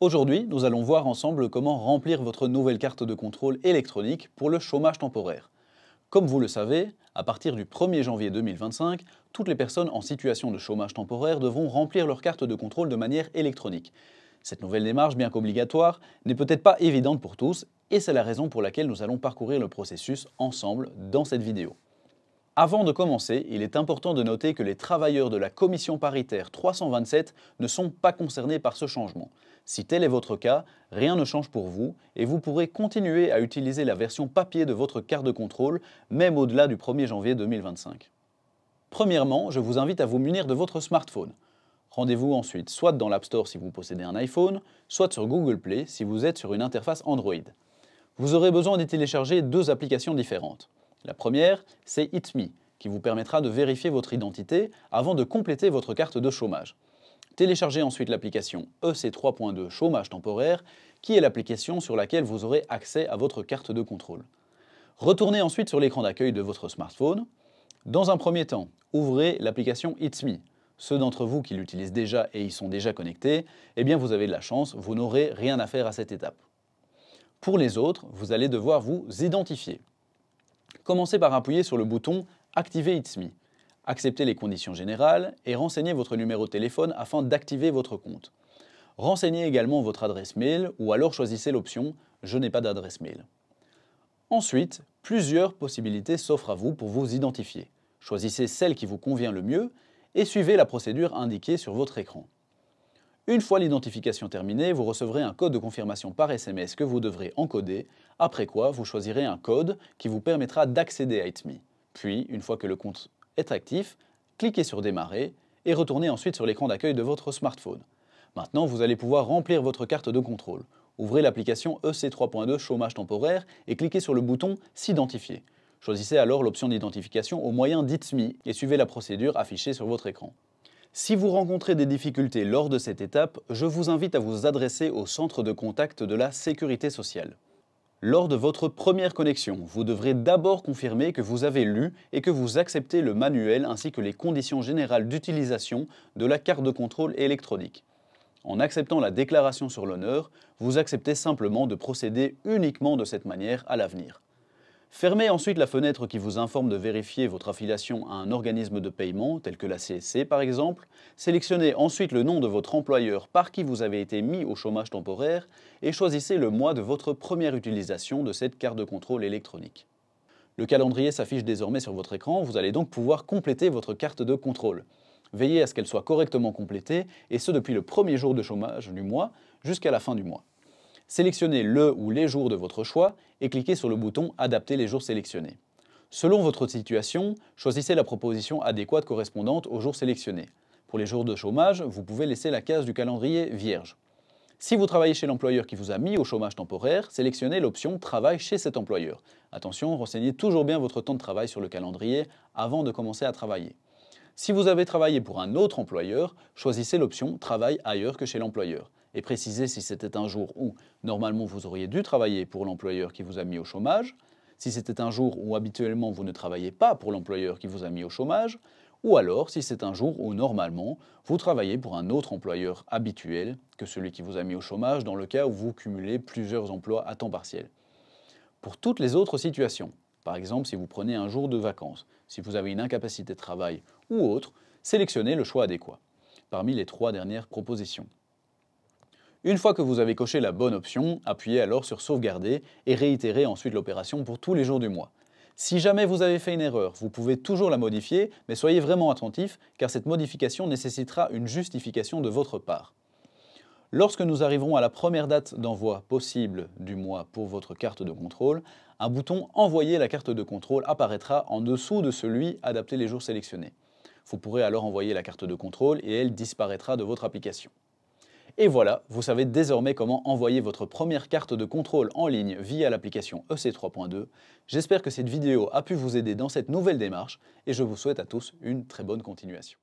Aujourd'hui, nous allons voir ensemble comment remplir votre nouvelle carte de contrôle électronique pour le chômage temporaire. Comme vous le savez, à partir du 1er janvier 2025, toutes les personnes en situation de chômage temporaire devront remplir leur carte de contrôle de manière électronique. Cette nouvelle démarche, bien qu'obligatoire, n'est peut-être pas évidente pour tous et c'est la raison pour laquelle nous allons parcourir le processus ensemble dans cette vidéo. Avant de commencer, il est important de noter que les travailleurs de la commission paritaire 327 ne sont pas concernés par ce changement. Si tel est votre cas, rien ne change pour vous et vous pourrez continuer à utiliser la version papier de votre carte de contrôle, même au-delà du 1er janvier 2025. Premièrement, je vous invite à vous munir de votre smartphone. Rendez-vous ensuite soit dans l'App Store si vous possédez un iPhone, soit sur Google Play si vous êtes sur une interface Android. Vous aurez besoin d'y télécharger deux applications différentes. La première, c'est IT'Me, qui vous permettra de vérifier votre identité avant de compléter votre carte de chômage. Téléchargez ensuite l'application EC3.2 Chômage temporaire, qui est l'application sur laquelle vous aurez accès à votre carte de contrôle. Retournez ensuite sur l'écran d'accueil de votre smartphone. Dans un premier temps, ouvrez l'application IT'Me. Ceux d'entre vous qui l'utilisent déjà et y sont déjà connectés, eh bien vous avez de la chance, vous n'aurez rien à faire à cette étape. Pour les autres, vous allez devoir vous identifier. Commencez par appuyer sur le bouton « Activer IT'Me ». Acceptez les conditions générales et renseignez votre numéro de téléphone afin d'activer votre compte. Renseignez également votre adresse mail ou alors choisissez l'option « Je n'ai pas d'adresse mail ». Ensuite, plusieurs possibilités s'offrent à vous pour vous identifier. Choisissez celle qui vous convient le mieux et suivez la procédure indiquée sur votre écran. Une fois l'identification terminée, vous recevrez un code de confirmation par SMS que vous devrez encoder, après quoi vous choisirez un code qui vous permettra d'accéder à IT'Me. Puis, une fois que le compte est actif, cliquez sur Démarrer et retournez ensuite sur l'écran d'accueil de votre smartphone. Maintenant, vous allez pouvoir remplir votre carte de contrôle. Ouvrez l'application EC3.2 Chômage temporaire et cliquez sur le bouton S'identifier. Choisissez alors l'option d'identification au moyen d'IT'Me et suivez la procédure affichée sur votre écran. Si vous rencontrez des difficultés lors de cette étape, je vous invite à vous adresser au centre de contact de la Sécurité sociale. Lors de votre première connexion, vous devrez d'abord confirmer que vous avez lu et que vous acceptez le manuel ainsi que les conditions générales d'utilisation de la carte de contrôle électronique. En acceptant la déclaration sur l'honneur, vous acceptez simplement de procéder uniquement de cette manière à l'avenir. Fermez ensuite la fenêtre qui vous informe de vérifier votre affiliation à un organisme de paiement, tel que la CSC par exemple. Sélectionnez ensuite le nom de votre employeur par qui vous avez été mis au chômage temporaire et choisissez le mois de votre première utilisation de cette carte de contrôle électronique. Le calendrier s'affiche désormais sur votre écran, vous allez donc pouvoir compléter votre carte de contrôle. Veillez à ce qu'elle soit correctement complétée, et ce depuis le premier jour de chômage du mois jusqu'à la fin du mois. Sélectionnez le ou les jours de votre choix et cliquez sur le bouton « Adapter les jours sélectionnés ». Selon votre situation, choisissez la proposition adéquate correspondante aux jours sélectionnés. Pour les jours de chômage, vous pouvez laisser la case du calendrier vierge. Si vous travaillez chez l'employeur qui vous a mis au chômage temporaire, sélectionnez l'option « Travail chez cet employeur ». Attention, renseignez toujours bien votre temps de travail sur le calendrier avant de commencer à travailler. Si vous avez travaillé pour un autre employeur, choisissez l'option « Travail ailleurs que chez l'employeur » et précisez si c'était un jour où, normalement, vous auriez dû travailler pour l'employeur qui vous a mis au chômage, si c'était un jour où habituellement vous ne travaillez pas pour l'employeur qui vous a mis au chômage, ou alors si c'est un jour où, normalement, vous travaillez pour un autre employeur habituel que celui qui vous a mis au chômage dans le cas où vous cumulez plusieurs emplois à temps partiel. Pour toutes les autres situations, par exemple si vous prenez un jour de vacances, si vous avez une incapacité de travail ou autre, sélectionnez le choix adéquat parmi les trois dernières propositions. Une fois que vous avez coché la bonne option, appuyez alors sur Sauvegarder et réitérez ensuite l'opération pour tous les jours du mois. Si jamais vous avez fait une erreur, vous pouvez toujours la modifier, mais soyez vraiment attentif car cette modification nécessitera une justification de votre part. Lorsque nous arriverons à la première date d'envoi possible du mois pour votre carte de contrôle, un bouton « Envoyer la carte de contrôle » apparaîtra en dessous de celui « Adapter les jours sélectionnés ». Vous pourrez alors envoyer la carte de contrôle et elle disparaîtra de votre application. Et voilà, vous savez désormais comment envoyer votre première carte de contrôle en ligne via l'application EC3.2. J'espère que cette vidéo a pu vous aider dans cette nouvelle démarche et je vous souhaite à tous une très bonne continuation.